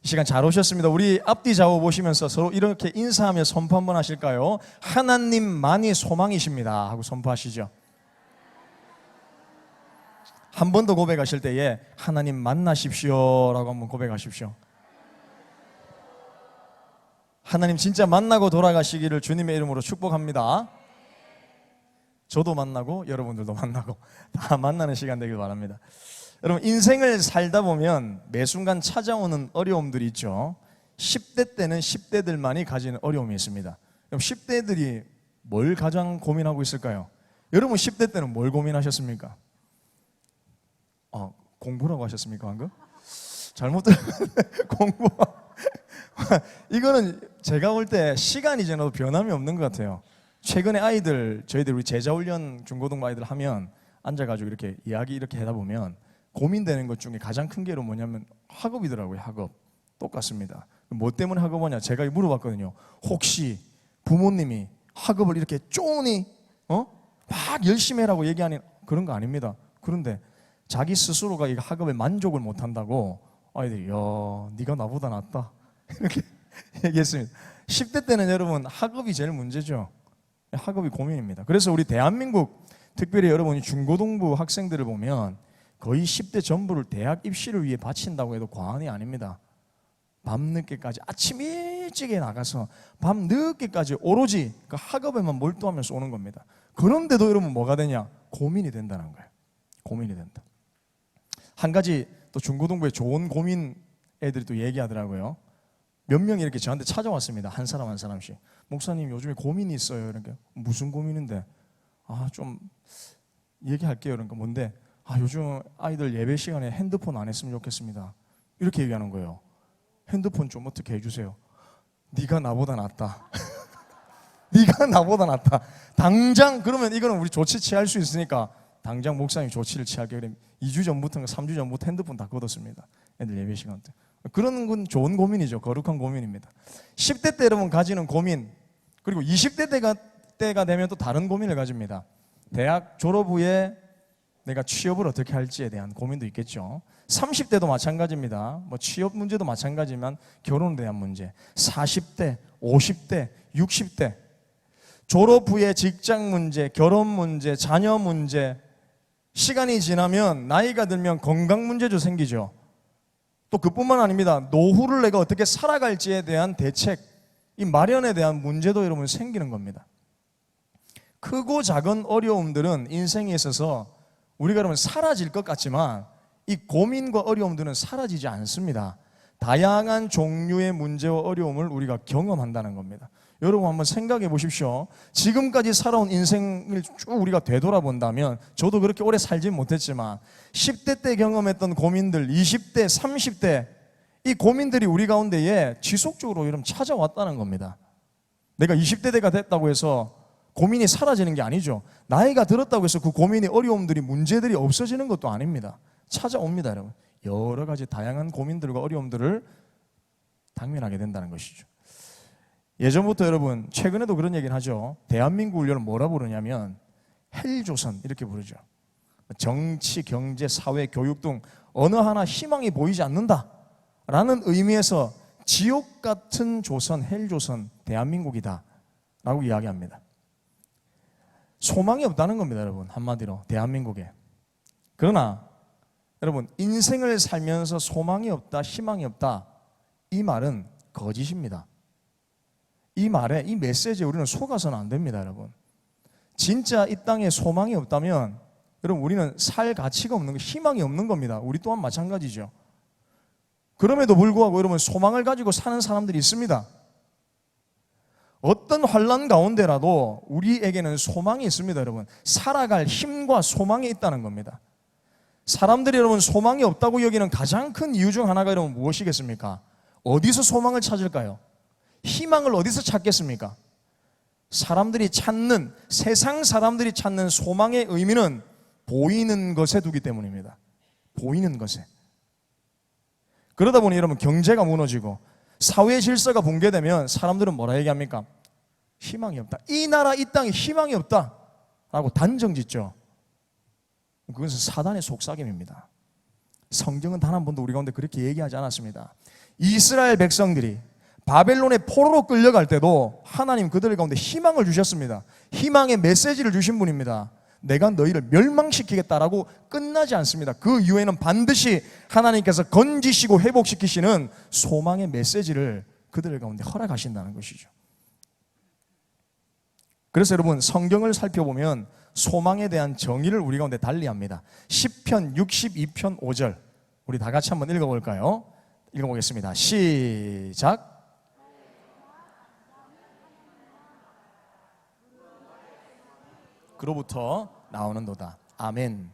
이 시간 잘 오셨습니다. 우리 앞뒤 좌우 보시면서 서로 이렇게 인사하며 선포 한번 하실까요? 하나님만이 소망이십니다 하고 선포하시죠. 한 번 더 고백하실 때에 하나님 만나십시오 라고 한번 고백하십시오. 하나님 진짜 만나고 돌아가시기를 주님의 이름으로 축복합니다. 저도 만나고 여러분들도 만나고 다 만나는 시간 되길 바랍니다. 여러분, 인생을 살다 보면 매 순간 찾아오는 어려움들이 있죠. 10대 때는 10대들만이 가지는 어려움이 있습니다. 그럼 10대들이 뭘 가장 고민하고 있을까요? 여러분 10대 때는 뭘 고민하셨습니까? 공부라고 하셨습니까 방금? 잘못 들었는데 공부. 이거는 제가 볼 때 시간이 지나도 변함이 없는 것 같아요. 최근에 아이들, 저희들 우리 제자훈련 중고등부 아이들 하면 앉아가지고 이렇게 이야기 이렇게 하다 보면 고민되는 것 중에 가장 큰 게로 뭐냐면 학업이더라고요. 학업. 똑같습니다. 뭐 때문에 학업하냐? 제가 물어봤거든요. 혹시 부모님이 학업을 이렇게 쪼니 막 열심히 해라고 얘기하는 그런 거 아닙니다. 그런데 자기 스스로가 이 학업에 만족을 못한다고 아이들이 야 네가 나보다 낫다 이렇게 얘기했습니다. 10대 때는 여러분 학업이 제일 문제죠. 학업이 고민입니다. 그래서 우리 대한민국 특별히 여러분이 중고등부 학생들을 보면 거의 10대 전부를 대학 입시를 위해 바친다고 해도 과언이 아닙니다. 밤늦게까지 아침 일찍에 나가서 밤늦게까지 오로지 그 학업에만 몰두하면서 오는 겁니다. 그런데도 여러분 뭐가 되냐? 고민이 된다는 거예요. 고민이 된다. 한 가지 또 중고등부에 좋은 고민 애들이 또 얘기하더라고요. 몇 명이 이렇게 저한테 찾아왔습니다. 한 사람 한 사람씩. 목사님 요즘에 고민이 있어요. 그러니까 무슨 고민인데? 좀 얘기할게요. 그러니까 뭔데? 요즘 아이들 예배 시간에 핸드폰 안 했으면 좋겠습니다. 이렇게 얘기하는 거예요. 핸드폰 좀 어떻게 해주세요. 네가 나보다 낫다. 네가 나보다 낫다. 당장 그러면 이거는 우리 조치 취할 수 있으니까 당장 목사님 조치를 취할게요. 2주 전부터 3주 전부터 핸드폰 다 걷었습니다. 애들 예배 시간 때. 그런 건 좋은 고민이죠. 거룩한 고민입니다. 10대 때 여러분 가지는 고민, 그리고 20대 때가 되면 또 다른 고민을 가집니다. 대학 졸업 후에 내가 취업을 어떻게 할지에 대한 고민도 있겠죠. 30대도 마찬가지입니다. 뭐 취업 문제도 마찬가지지만 결혼에 대한 문제, 40대, 50대, 60대 졸업 후에 직장 문제, 결혼 문제, 자녀 문제, 시간이 지나면 나이가 들면 건강 문제도 생기죠. 또 그뿐만 아닙니다. 노후를 내가 어떻게 살아갈지에 대한 대책, 이 마련에 대한 문제도 여러분 생기는 겁니다. 크고 작은 어려움들은 인생에 있어서 우리가 그러면 사라질 것 같지만 이 고민과 어려움들은 사라지지 않습니다. 다양한 종류의 문제와 어려움을 우리가 경험한다는 겁니다. 여러분 한번 생각해 보십시오. 지금까지 살아온 인생을 쭉 우리가 되돌아본다면, 저도 그렇게 오래 살진 못했지만 10대 때 경험했던 고민들, 20대, 30대 이 고민들이 우리 가운데에 지속적으로 여러분 찾아왔다는 겁니다. 내가 20대가 됐다고 해서 고민이 사라지는 게 아니죠. 나이가 들었다고 해서 그 고민이, 어려움들이, 문제들이 없어지는 것도 아닙니다. 찾아옵니다. 여러분 여러 가지 다양한 고민들과 어려움들을 당면하게 된다는 것이죠. 예전부터 여러분 최근에도 그런 얘기를 하죠. 대한민국 훈련을 뭐라 부르냐면 헬조선 이렇게 부르죠. 정치, 경제, 사회, 교육 등 어느 하나 희망이 보이지 않는다라는 의미에서 지옥 같은 조선, 헬조선, 대한민국이다 라고 이야기합니다. 소망이 없다는 겁니다. 여러분 한마디로 대한민국에. 그러나 여러분 인생을 살면서 소망이 없다, 희망이 없다, 이 말은 거짓입니다. 이 말에, 이 메시지에 우리는 속아서는 안 됩니다. 여러분 진짜 이 땅에 소망이 없다면 여러분 우리는 살 가치가 없는 거, 희망이 없는 겁니다. 우리 또한 마찬가지죠. 그럼에도 불구하고 여러분 소망을 가지고 사는 사람들이 있습니다. 어떤 환난 가운데라도 우리에게는 소망이 있습니다. 여러분 살아갈 힘과 소망이 있다는 겁니다. 사람들이 여러분 소망이 없다고 여기는 가장 큰 이유 중 하나가 여러분 무엇이겠습니까? 어디서 소망을 찾을까요? 희망을 어디서 찾겠습니까? 사람들이 찾는, 세상 사람들이 찾는 소망의 의미는 보이는 것에 두기 때문입니다. 보이는 것에. 그러다 보니 여러분 경제가 무너지고 사회 질서가 붕괴되면 사람들은 뭐라 얘기합니까? 희망이 없다. 이 나라 이 땅에 희망이 없다 라고 단정짓죠. 그것은 사단의 속삭임입니다. 성경은 단 한 번도 우리 가운데 그렇게 얘기하지 않았습니다. 이스라엘 백성들이 바벨론의 포로로 끌려갈 때도 하나님 그들 가운데 희망을 주셨습니다. 희망의 메시지를 주신 분입니다. 내가 너희를 멸망시키겠다라고 끝나지 않습니다. 그 이후에는 반드시 하나님께서 건지시고 회복시키시는 소망의 메시지를 그들 가운데 허락하신다는 것이죠. 그래서 여러분, 성경을 살펴보면 소망에 대한 정의를 우리 가운데 달리합니다. 시편 62편 5절 우리 다 같이 한번 읽어볼까요? 읽어보겠습니다. 시작. 그로부터 나오는도다. 아멘.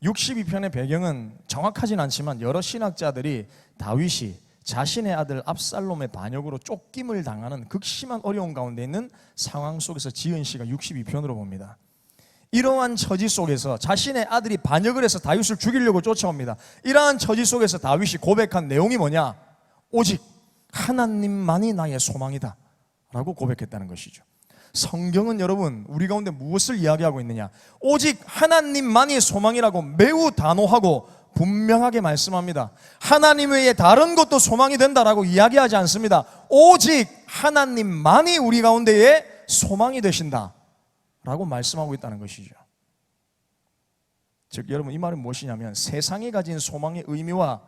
62편의 배경은 정확하진 않지만 여러 신학자들이 다윗이 자신의 아들 압살롬의 반역으로 쫓김을 당하는 극심한 어려움 가운데 있는 상황 속에서 지은 시가 62편으로 봅니다. 이러한 처지 속에서 자신의 아들이 반역을 해서 다윗을 죽이려고 쫓아옵니다. 이러한 처지 속에서 다윗이 고백한 내용이 뭐냐? 오직 하나님만이 나의 소망이다 라고 고백했다는 것이죠. 성경은 여러분 우리 가운데 무엇을 이야기하고 있느냐? 오직 하나님만이 소망이라고 매우 단호하고 분명하게 말씀합니다. 하나님 외에 다른 것도 소망이 된다라고 이야기하지 않습니다. 오직 하나님만이 우리 가운데의 소망이 되신다 라고 말씀하고 있다는 것이죠. 즉 여러분, 이 말은 무엇이냐면 세상이 가진 소망의 의미와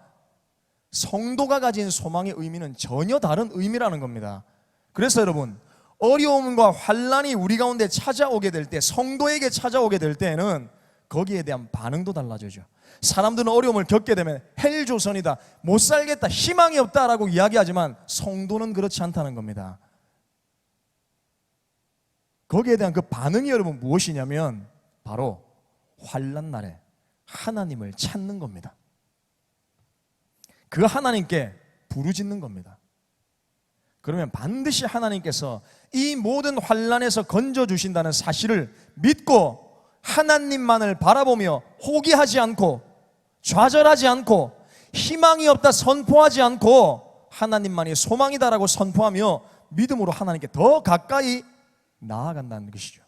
성도가 가진 소망의 의미는 전혀 다른 의미라는 겁니다. 그래서 여러분, 어려움과 환난이 우리 가운데 찾아오게 될 때, 성도에게 찾아오게 될 때에는 거기에 대한 반응도 달라지죠. 사람들은 어려움을 겪게 되면 헬조선이다, 못 살겠다, 희망이 없다라고 이야기하지만 성도는 그렇지 않다는 겁니다. 거기에 대한 그 반응이 여러분 무엇이냐면 바로 환난 날에 하나님을 찾는 겁니다. 그 하나님께 부르짖는 겁니다. 그러면 반드시 하나님께서 이 모든 환난에서 건져주신다는 사실을 믿고 하나님만을 바라보며 포기하지 않고 좌절하지 않고 희망이 없다 선포하지 않고 하나님만이 소망이다라고 선포하며 믿음으로 하나님께 더 가까이 나아간다는 것이죠.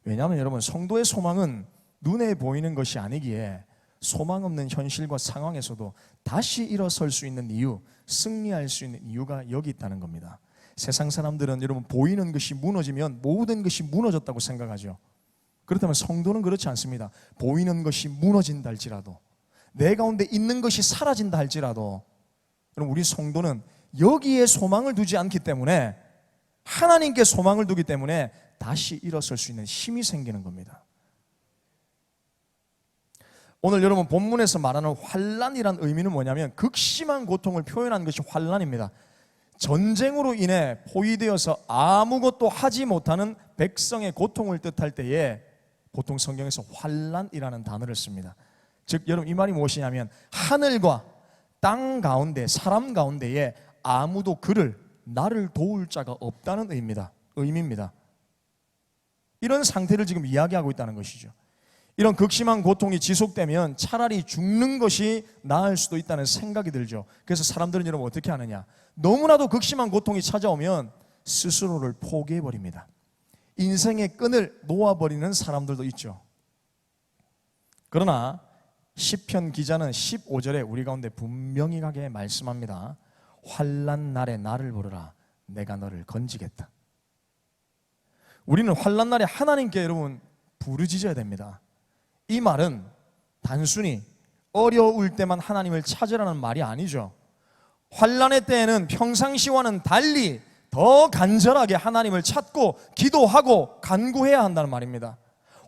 왜냐하면 여러분, 성도의 소망은 눈에 보이는 것이 아니기에 소망 없는 현실과 상황에서도 다시 일어설 수 있는 이유, 승리할 수 있는 이유가 여기 있다는 겁니다. 세상 사람들은 여러분 보이는 것이 무너지면 모든 것이 무너졌다고 생각하죠. 그렇다면 성도는 그렇지 않습니다. 보이는 것이 무너진다 할지라도, 내 가운데 있는 것이 사라진다 할지라도, 그럼 우리 성도는 여기에 소망을 두지 않기 때문에, 하나님께 소망을 두기 때문에 다시 일어설 수 있는 힘이 생기는 겁니다. 오늘 여러분 본문에서 말하는 환난이란 의미는 뭐냐면 극심한 고통을 표현한 것이 환난입니다. 전쟁으로 인해 포위되어서 아무것도 하지 못하는 백성의 고통을 뜻할 때에 보통 성경에서 환난이라는 단어를 씁니다. 즉 여러분, 이 말이 무엇이냐면 하늘과 땅 가운데, 사람 가운데에 아무도 나를 도울 자가 없다는 의미입니다. 이런 상태를 지금 이야기하고 있다는 것이죠. 이런 극심한 고통이 지속되면 차라리 죽는 것이 나을 수도 있다는 생각이 들죠. 그래서 사람들은 여러분 어떻게 하느냐? 너무나도 극심한 고통이 찾아오면 스스로를 포기해버립니다. 인생의 끈을 놓아버리는 사람들도 있죠. 그러나 시편 기자는 15절에 우리 가운데 분명히 하게 말씀합니다. 환난 날에 나를 부르라, 내가 너를 건지겠다. 우리는 환난 날에 하나님께 여러분 부르짖어야 됩니다. 이 말은 단순히 어려울 때만 하나님을 찾으라는 말이 아니죠. 환난의 때에는 평상시와는 달리 더 간절하게 하나님을 찾고 기도하고 간구해야 한다는 말입니다.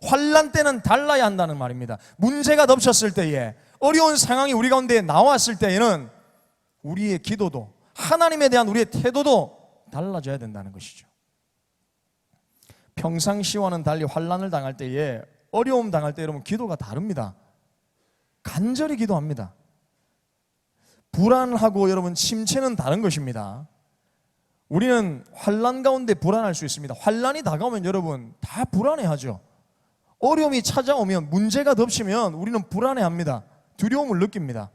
환난 때는 달라야 한다는 말입니다. 문제가 덮쳤을 때에, 어려운 상황이 우리 가운데 나왔을 때에는 우리의 기도도, 하나님에 대한 우리의 태도도 달라져야 된다는 것이죠. 평상시와는 달리 환난을 당할 때에, 어려움 당할 때 여러분 기도가 다릅니다. 간절히 기도합니다. 불안하고 여러분 침체는 다른 것입니다. 우리는 환난 가운데 불안할 수 있습니다. 환난이 다가오면 여러분 다 불안해하죠. 어려움이 찾아오면, 문제가 덮치면 우리는 불안해합니다. 두려움을 느낍니다.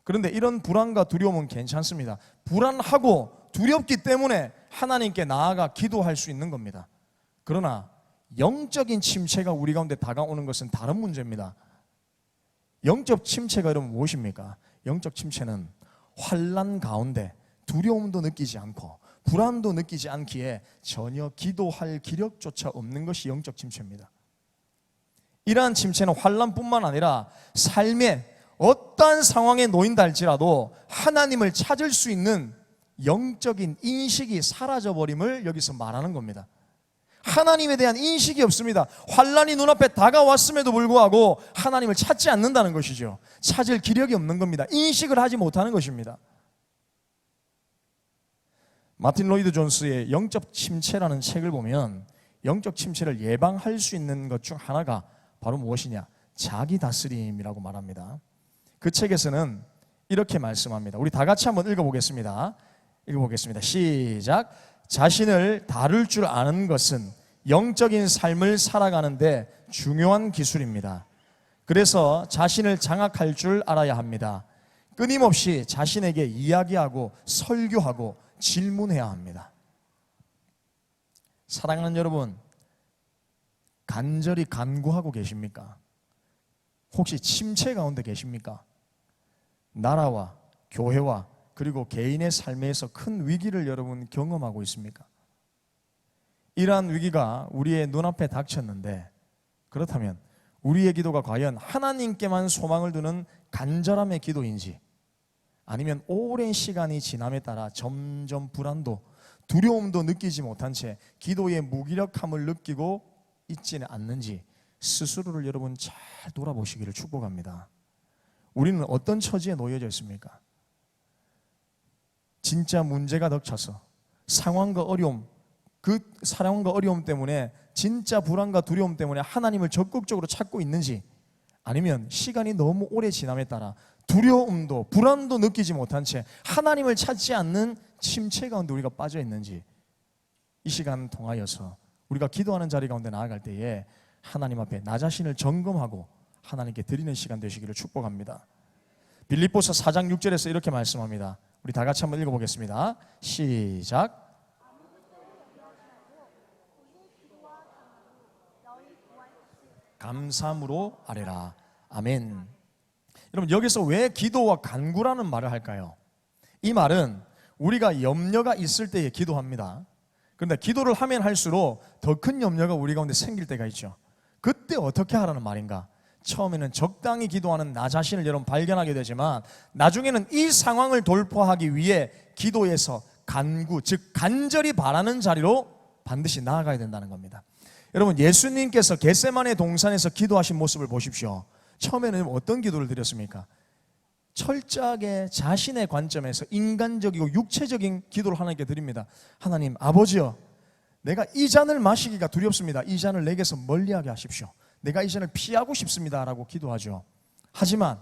그런데 이런 불안과 두려움은 괜찮습니다. 불안하고 두렵기 때문에 하나님께 나아가 기도할 수 있는 겁니다. 그러나 영적인 침체가 우리 가운데 다가오는 것은 다른 문제입니다. 영적 침체가 여러분 무엇입니까? 영적 침체는 환난 가운데 두려움도 느끼지 않고 불안도 느끼지 않기에 전혀 기도할 기력조차 없는 것이 영적 침체입니다. 이러한 침체는 환난뿐만 아니라 삶의 어떠한 상황에 놓인다 할지라도 하나님을 찾을 수 있는 영적인 인식이 사라져버림을 여기서 말하는 겁니다. 하나님에 대한 인식이 없습니다. 환난이 눈앞에 다가왔음에도 불구하고 하나님을 찾지 않는다는 것이죠. 찾을 기력이 없는 겁니다. 인식을 하지 못하는 것입니다. 마틴 로이드 존스의 영적 침체라는 책을 보면 영적 침체를 예방할 수 있는 것 중 하나가 바로 무엇이냐? 자기 다스림이라고 말합니다. 그 책에서는 이렇게 말씀합니다. 우리 다 같이 한번 읽어보겠습니다. 시작. 자신을 다룰 줄 아는 것은 영적인 삶을 살아가는데 중요한 기술입니다. 그래서 자신을 장악할 줄 알아야 합니다. 끊임없이 자신에게 이야기하고 설교하고 질문해야 합니다. 사랑하는 여러분, 간절히 간구하고 계십니까? 혹시 침체 가운데 계십니까? 나라와 교회와 그리고 개인의 삶에서 큰 위기를 여러분 경험하고 있습니까? 이러한 위기가 우리의 눈앞에 닥쳤는데, 그렇다면 우리의 기도가 과연 하나님께만 소망을 두는 간절함의 기도인지, 아니면 오랜 시간이 지남에 따라 점점 불안도 두려움도 느끼지 못한 채 기도의 무기력함을 느끼고 있지는 않는지 스스로를 여러분 잘 돌아보시기를 축복합니다. 우리는 어떤 처지에 놓여져 있습니까? 진짜 문제가 닥쳐서 상황과 어려움, 그 상황과 어려움 때문에 진짜 불안과 두려움 때문에 하나님을 적극적으로 찾고 있는지, 아니면 시간이 너무 오래 지남에 따라 두려움도 불안도 느끼지 못한 채 하나님을 찾지 않는 침체 가운데 우리가 빠져 있는지, 이 시간 통하여서 우리가 기도하는 자리 가운데 나아갈 때에 하나님 앞에 나 자신을 점검하고 하나님께 드리는 시간 되시기를 축복합니다. 빌립보서 4장 6절에서 이렇게 말씀합니다. 우리 다 같이 한번 읽어보겠습니다. 시작. 감사함으로 아뢰라. 아멘. 여러분, 여기서 왜 기도와 간구라는 말을 할까요? 이 말은 우리가 염려가 있을 때에 기도합니다. 그런데 기도를 하면 할수록 더 큰 염려가 우리 가운데 생길 때가 있죠. 그때 어떻게 하라는 말인가? 처음에는 적당히 기도하는 나 자신을 여러분 발견하게 되지만, 나중에는 이 상황을 돌파하기 위해 기도에서 간구, 즉 간절히 바라는 자리로 반드시 나아가야 된다는 겁니다. 여러분, 예수님께서 겟세마네 동산에서 기도하신 모습을 보십시오. 처음에는 어떤 기도를 드렸습니까? 철저하게 자신의 관점에서 인간적이고 육체적인 기도를 하나님께 드립니다. 하나님, 아버지여, 내가 이 잔을 마시기가 두렵습니다. 이 잔을 내게서 멀리하게 하십시오. 내가 이 잔을 피하고 싶습니다 라고 기도하죠. 하지만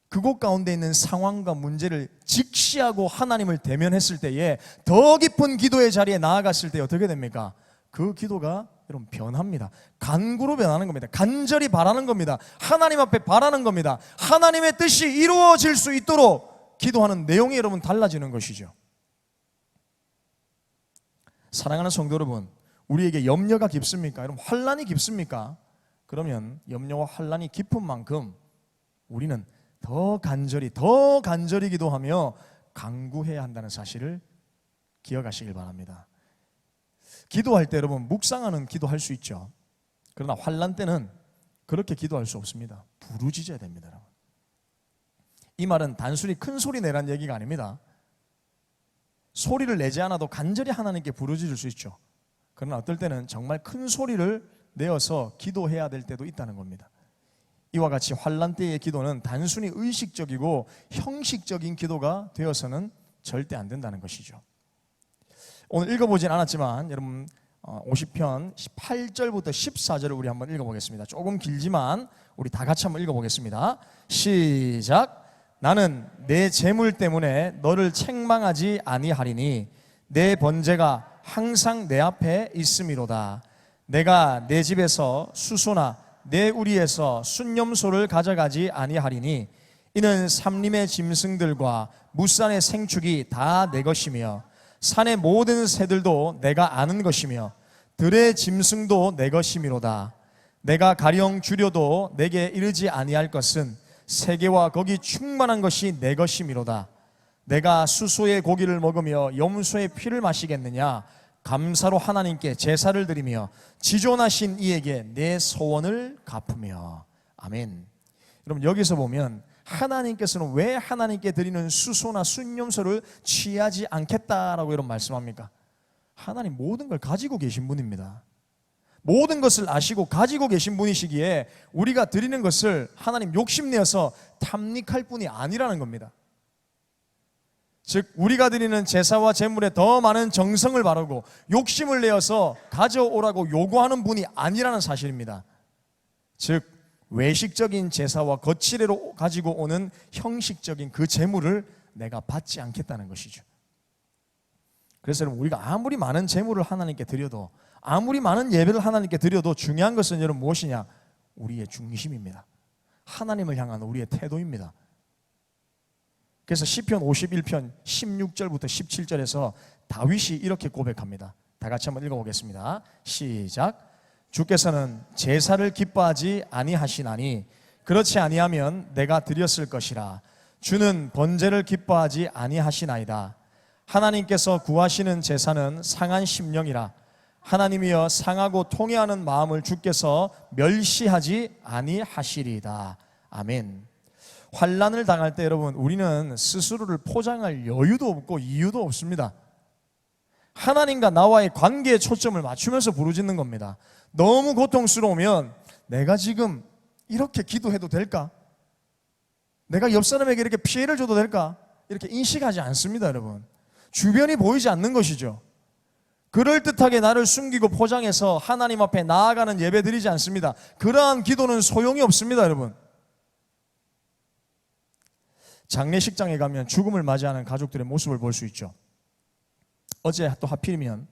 그곳 가운데 있는 상황과 문제를 직시하고 하나님을 대면했을 때에, 더 깊은 기도의 자리에 나아갔을 때 어떻게 됩니까? 그 기도가 여러분 변합니다. 간구로 변하는 겁니다. 간절히 바라는 겁니다. 하나님 앞에 바라는 겁니다. 하나님의 뜻이 이루어질 수 있도록 기도하는 내용이 여러분 달라지는 것이죠. 사랑하는 성도 여러분, 우리에게 염려가 깊습니까? 여러분, 환난이 깊습니까? 그러면 염려와 환난이 깊은 만큼 우리는 더 간절히 기도하며 간구해야 한다는 사실을 기억하시길 바랍니다. 기도할 때 여러분 묵상하는 기도할 수 있죠. 그러나 환난 때는 그렇게 기도할 수 없습니다. 부르짖어야 됩니다. 여러분. 이 말은 단순히 큰 소리 내라는 얘기가 아닙니다. 소리를 내지 않아도 간절히 하나님께 부르짖을 수 있죠. 그러나 어떨 때는 정말 큰 소리를 내어서 기도해야 될 때도 있다는 겁니다. 이와 같이 환난 때의 기도는 단순히 의식적이고 형식적인 기도가 되어서는 절대 안 된다는 것이죠. 오늘 읽어보진 않았지만 여러분 50편 8절부터 14절을 우리 한번 읽어보겠습니다. 조금 길지만 우리 다 같이 한번 읽어보겠습니다. 시작. 나는 내 재물 때문에 너를 책망하지 아니하리니 내 번제가 항상 내 앞에 있음이로다. 내가 내 집에서 수소나 내 우리에서 순념소를 가져가지 아니하리니 이는 삼림의 짐승들과 무산의 생축이 다 내 것이며 산의 모든 새들도 내가 아는 것이며 들의 짐승도 내 것이미로다. 내가 가령 주려도 내게 이르지 아니할 것은 세계와 거기 충만한 것이 내 것이미로다. 내가 수소의 고기를 먹으며 염소의 피를 마시겠느냐? 감사로 하나님께 제사를 드리며 지존하신 이에게 내 소원을 갚으며. 아멘. 여러분, 여기서 보면 하나님께서는 왜 하나님께 드리는 수소나 순염소를 취하지 않겠다라고 이런 말씀합니까? 하나님 모든 걸 가지고 계신 분입니다. 모든 것을 아시고 가지고 계신 분이시기에 우리가 드리는 것을 하나님 욕심내어서 탐닉할 뿐이 아니라는 겁니다. 즉 우리가 드리는 제사와 제물에 더 많은 정성을 바르고 욕심을 내어서 가져오라고 요구하는 분이 아니라는 사실입니다. 즉 외식적인 제사와 거칠애로 가지고 오는 형식적인 그 제물을 내가 받지 않겠다는 것이죠. 그래서 여러분, 우리가 아무리 많은 제물을 하나님께 드려도, 아무리 많은 예배를 하나님께 드려도 중요한 것은 여러분 무엇이냐? 우리의 중심입니다. 하나님을 향한 우리의 태도입니다. 그래서 시편 51편 16절부터 17절에서 다윗이 이렇게 고백합니다. 다 같이 한번 읽어보겠습니다. 시작. 주께서는 제사를 기뻐하지 아니하시나니 그렇지 아니하면 내가 드렸을 것이라. 주는 번제를 기뻐하지 아니하시나이다. 하나님께서 구하시는 제사는 상한 심령이라. 하나님이여 상하고 통회하는 마음을 주께서 멸시하지 아니하시리이다. 아멘. 환난을 당할 때 여러분, 우리는 스스로를 포장할 여유도 없고 이유도 없습니다. 하나님과 나와의 관계에 초점을 맞추면서 부르짖는 겁니다. 너무 고통스러우면 내가 지금 이렇게 기도해도 될까? 내가 옆 사람에게 이렇게 피해를 줘도 될까? 이렇게 인식하지 않습니다, 여러분. 주변이 보이지 않는 것이죠. 그럴듯하게 나를 숨기고 포장해서 하나님 앞에 나아가는 예배 드리지 않습니다. 그러한 기도는 소용이 없습니다, 여러분. 장례식장에 가면 죽음을 맞이하는 가족들의 모습을 볼 수 있죠. 어제 또 하필이면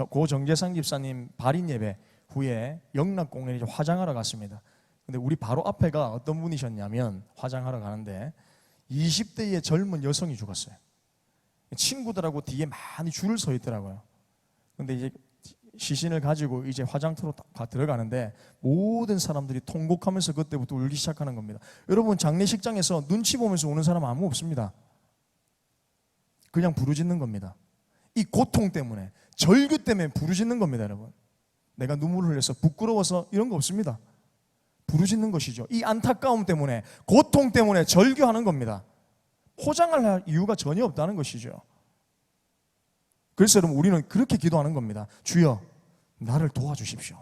고 정재상 집사님 발인 예배 후에 영락공원에 화장하러 갔습니다. 근데 우리 바로 앞에가 어떤 분이셨냐면, 화장하러 가는데 20대의 젊은 여성이 죽었어요. 친구들하고 뒤에 많이 줄을 서 있더라고요. 근데 이제 시신을 가지고 이제 화장터로 들어가는데 모든 사람들이 통곡하면서 그때부터 울기 시작하는 겁니다. 여러분, 장례식장에서 눈치 보면서 오는 사람 아무 없습니다. 그냥 부르짖는 겁니다. 이 고통 때문에, 절규 때문에 부르짖는 겁니다, 여러분. 내가 눈물을 흘려서 부끄러워서 이런 거 없습니다. 부르짖는 것이죠. 이 안타까움 때문에, 고통 때문에 절규하는 겁니다. 포장을 할 이유가 전혀 없다는 것이죠. 그래서 여러분, 우리는 그렇게 기도하는 겁니다. 주여, 나를 도와주십시오.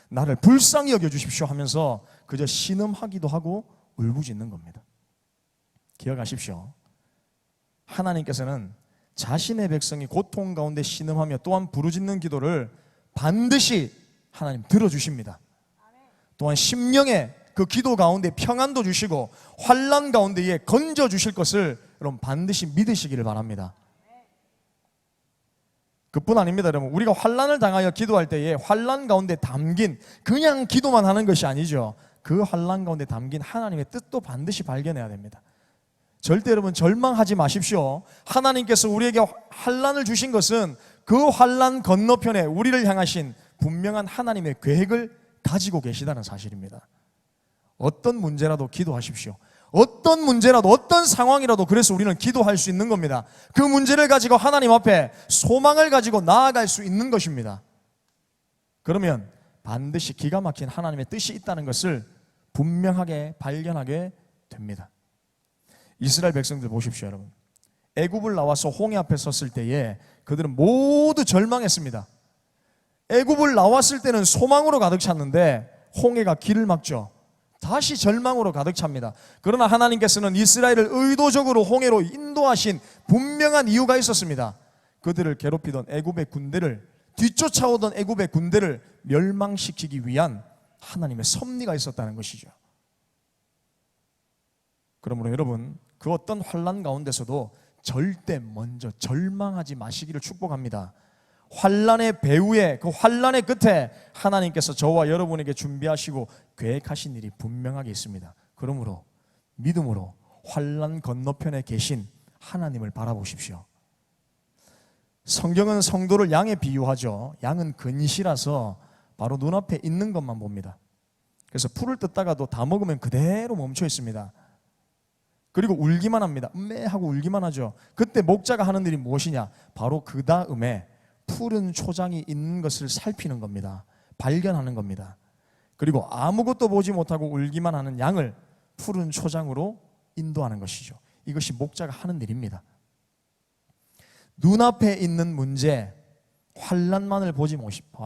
나를 불쌍히 여겨주십시오 하면서 그저 신음하기도 하고 울부짖는 겁니다. 기억하십시오. 하나님께서는 자신의 백성이 고통 가운데 신음하며 또한 부르짖는 기도를 반드시 하나님 들어주십니다. 또한 심령의 그 기도 가운데 평안도 주시고 환난 가운데에 건져주실 것을 여러분 반드시 믿으시기를 바랍니다. 그뿐 아닙니다, 여러분. 우리가 환난을 당하여 기도할 때에 환난 가운데 담긴, 그냥 기도만 하는 것이 아니죠. 그 환난 가운데 담긴 하나님의 뜻도 반드시 발견해야 됩니다. 절대 여러분 절망하지 마십시오. 하나님께서 우리에게 환난을 주신 것은 그 환난 건너편에 우리를 향하신 분명한 하나님의 계획을 가지고 계시다는 사실입니다. 어떤 문제라도 기도하십시오. 어떤 문제라도, 어떤 상황이라도, 그래서 우리는 기도할 수 있는 겁니다. 그 문제를 가지고 하나님 앞에 소망을 가지고 나아갈 수 있는 것입니다. 그러면 반드시 기가 막힌 하나님의 뜻이 있다는 것을 분명하게 발견하게 됩니다. 이스라엘 백성들 보십시오, 여러분. 애굽을 나와서 홍해 앞에 섰을 때에 그들은 모두 절망했습니다. 애굽을 나왔을 때는 소망으로 가득 찼는데 홍해가 길을 막죠. 다시 절망으로 가득 찹니다. 그러나 하나님께서는 이스라엘을 의도적으로 홍해로 인도하신 분명한 이유가 있었습니다. 그들을 괴롭히던 애굽의 군대를, 뒤쫓아오던 애굽의 군대를 멸망시키기 위한 하나님의 섭리가 있었다는 것이죠. 그러므로 여러분, 그 어떤 환난 가운데서도 절대 먼저 절망하지 마시기를 축복합니다. 환난의 배후에, 그 환난의 끝에 하나님께서 저와 여러분에게 준비하시고 계획하신 일이 분명하게 있습니다. 그러므로 믿음으로 환난 건너편에 계신 하나님을 바라보십시오. 성경은 성도를 양에 비유하죠. 양은 근시라서 바로 눈앞에 있는 것만 봅니다. 그래서 풀을 뜯다가도 다 먹으면 그대로 멈춰 있습니다. 그리고 울기만 합니다. 하고 울기만 하죠. 그때 목자가 하는 일이 무엇이냐? 바로 그 다음에 푸른 초장이 있는 것을 살피는 겁니다. 발견하는 겁니다. 그리고 아무것도 보지 못하고 울기만 하는 양을 푸른 초장으로 인도하는 것이죠. 이것이 목자가 하는 일입니다. 눈앞에 있는 문제, 환난만을 보지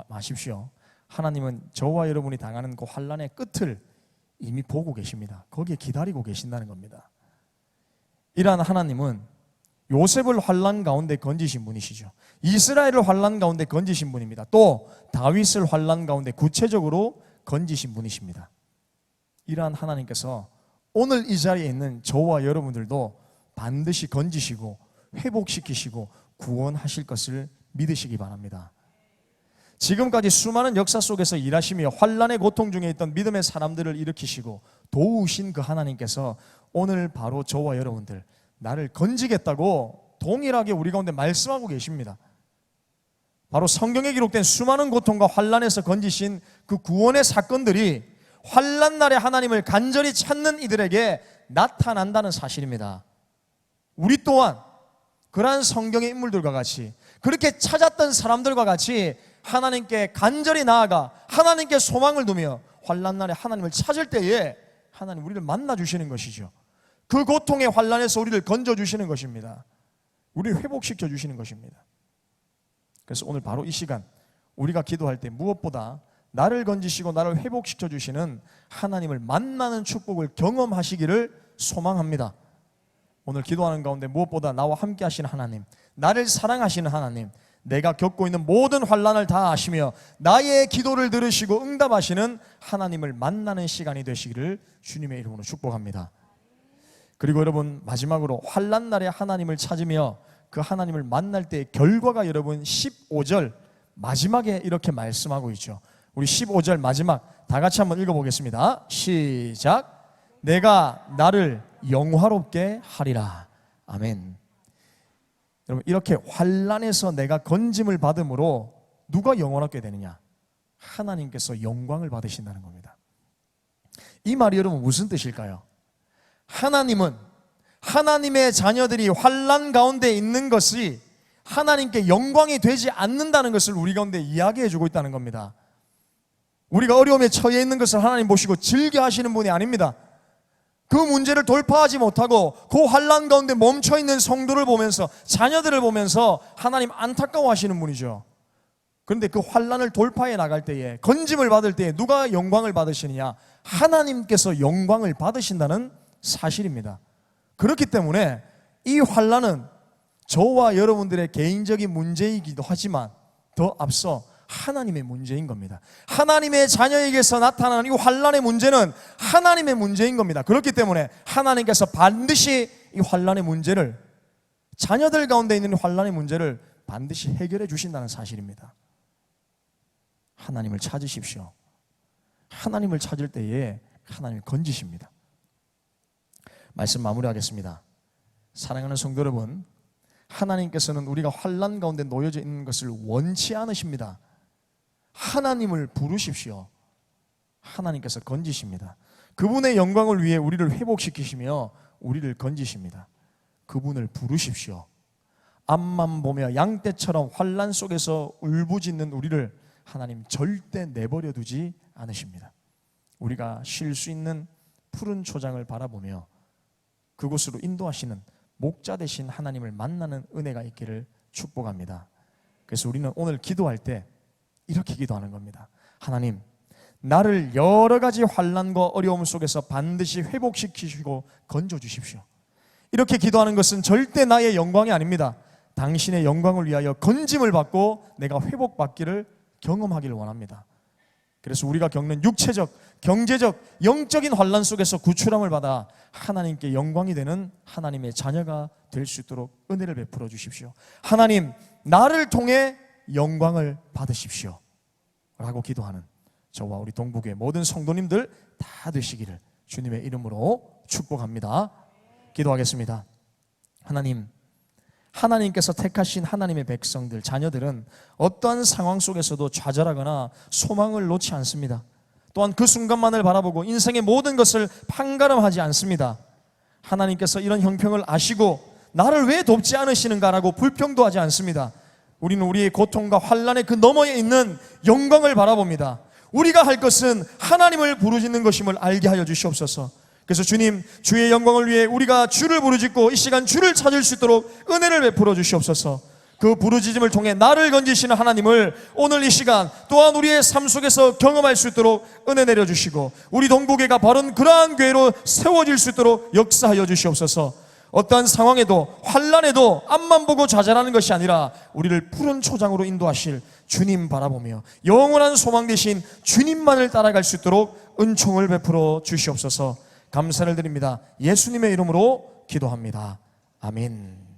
마십시오. 하나님은 저와 여러분이 당하는 그 환난의 끝을 이미 보고 계십니다. 거기에 기다리고 계신다는 겁니다. 이러한 하나님은 요셉을 환난 가운데 건지신 분이시죠. 이스라엘을 환난 가운데 건지신 분입니다. 또 다윗을 환난 가운데 구체적으로 건지신 분이십니다. 이러한 하나님께서 오늘 이 자리에 있는 저와 여러분들도 반드시 건지시고 회복시키시고 구원하실 것을 믿으시기 바랍니다. 지금까지 수많은 역사 속에서 일하시며 환난의 고통 중에 있던 믿음의 사람들을 일으키시고 도우신 그 하나님께서 오늘 바로 저와 여러분들 나를 건지겠다고 동일하게 우리 가운데 말씀하고 계십니다. 바로 성경에 기록된 수많은 고통과 환난에서 건지신 그 구원의 사건들이 환난 날에 하나님을 간절히 찾는 이들에게 나타난다는 사실입니다. 우리 또한 그러한 성경의 인물들과 같이 그렇게 찾았던 사람들과 같이 하나님께 간절히 나아가 하나님께 소망을 두며 환난 날에 하나님을 찾을 때에 하나님 우리를 만나 주시는 것이죠. 그 고통의 환난에서 우리를 건져 주시는 것입니다. 우리를 회복시켜 주시는 것입니다. 그래서 오늘 바로 이 시간 우리가 기도할 때 무엇보다 나를 건지시고 나를 회복시켜 주시는 하나님을 만나는 축복을 경험하시기를 소망합니다. 오늘 기도하는 가운데 무엇보다 나와 함께 하시는 하나님, 나를 사랑하시는 하나님, 내가 겪고 있는 모든 환난을 다 아시며 나의 기도를 들으시고 응답하시는 하나님을 만나는 시간이 되시기를 주님의 이름으로 축복합니다. 그리고 여러분 마지막으로 환난 날에 하나님을 찾으며 그 하나님을 만날 때의 결과가 여러분 15절 마지막에 이렇게 말씀하고 있죠. 우리 15절 마지막 다 같이 한번 읽어보겠습니다. 시작. 내가 나를 영화롭게 하리라. 아멘. 여러분 이렇게 환난에서 내가 건짐을 받음으로 누가 영원하게 되느냐? 하나님께서 영광을 받으신다는 겁니다. 이 말이 여러분 무슨 뜻일까요? 하나님은 하나님의 자녀들이 환난 가운데 있는 것이 하나님께 영광이 되지 않는다는 것을 우리 가운데 이야기해 주고 있다는 겁니다. 우리가 어려움에 처해 있는 것을 하나님 보시고 즐겨 하시는 분이 아닙니다. 그 문제를 돌파하지 못하고 그 환난 가운데 멈춰 있는 성도를 보면서 자녀들을 보면서 하나님 안타까워하시는 분이죠. 그런데 그 환난을 돌파해 나갈 때에 건짐을 받을 때에 누가 영광을 받으시느냐? 하나님께서 영광을 받으신다는 사실입니다. 그렇기 때문에 이 환난은 저와 여러분들의 개인적인 문제이기도 하지만 더 앞서 하나님의 문제인 겁니다. 하나님의 자녀에게서 나타나는 이 환난의 문제는 하나님의 문제인 겁니다. 그렇기 때문에 하나님께서 반드시 이 환난의 문제를 자녀들 가운데 있는 환난의 문제를 반드시 해결해 주신다는 사실입니다. 하나님을 찾으십시오. 하나님을 찾을 때에 하나님을 건지십니다. 말씀 마무리하겠습니다. 사랑하는 성도 여러분, 하나님께서는 우리가 환난 가운데 놓여져 있는 것을 원치 않으십니다. 하나님을 부르십시오. 하나님께서 건지십니다. 그분의 영광을 위해 우리를 회복시키시며 우리를 건지십니다. 그분을 부르십시오. 앞만 보며 양떼처럼 환난 속에서 울부짖는 우리를 하나님 절대 내버려 두지 않으십니다. 우리가 쉴 수 있는 푸른 초장을 바라보며 그곳으로 인도하시는 목자 되신 하나님을 만나는 은혜가 있기를 축복합니다. 그래서 우리는 오늘 기도할 때 이렇게 기도하는 겁니다. 하나님, 나를 여러 가지 환난과 어려움 속에서 반드시 회복시키시고 건져주십시오. 이렇게 기도하는 것은 절대 나의 영광이 아닙니다. 당신의 영광을 위하여 건짐을 받고 내가 회복받기를 경험하기를 원합니다. 그래서 우리가 겪는 육체적, 경제적, 영적인 환난 속에서 구출함을 받아 하나님께 영광이 되는 하나님의 자녀가 될 수 있도록 은혜를 베풀어 주십시오. 하나님, 나를 통해 영광을 받으십시오 라고 기도하는 저와 우리 동북의 모든 성도님들 다 되시기를 주님의 이름으로 축복합니다. 기도하겠습니다. 하나님, 하나님께서 택하신 하나님의 백성들, 자녀들은 어떠한 상황 속에서도 좌절하거나 소망을 놓지 않습니다. 또한 그 순간만을 바라보고 인생의 모든 것을 판가름하지 않습니다. 하나님께서 이런 형편을 아시고 나를 왜 돕지 않으시는가라고 불평도 하지 않습니다. 우리는 우리의 고통과 환난의 그 너머에 있는 영광을 바라봅니다. 우리가 할 것은 하나님을 부르짖는 것임을 알게 하여 주시옵소서. 그래서 주님, 주의 영광을 위해 우리가 주를 부르짖고 이 시간 주를 찾을 수 있도록 은혜를 베풀어 주시옵소서. 그 부르짖음을 통해 나를 건지시는 하나님을 오늘 이 시간 또한 우리의 삶 속에서 경험할 수 있도록 은혜 내려주시고, 우리 동부교회가 바른 그러한 교회로 세워질 수 있도록 역사하여 주시옵소서. 어떠한 상황에도 환난에도 앞만 보고 좌절하는 것이 아니라 우리를 푸른 초장으로 인도하실 주님 바라보며 영원한 소망 되신 주님만을 따라갈 수 있도록 은총을 베풀어 주시옵소서. 감사를 드립니다. 예수님의 이름으로 기도합니다. 아멘.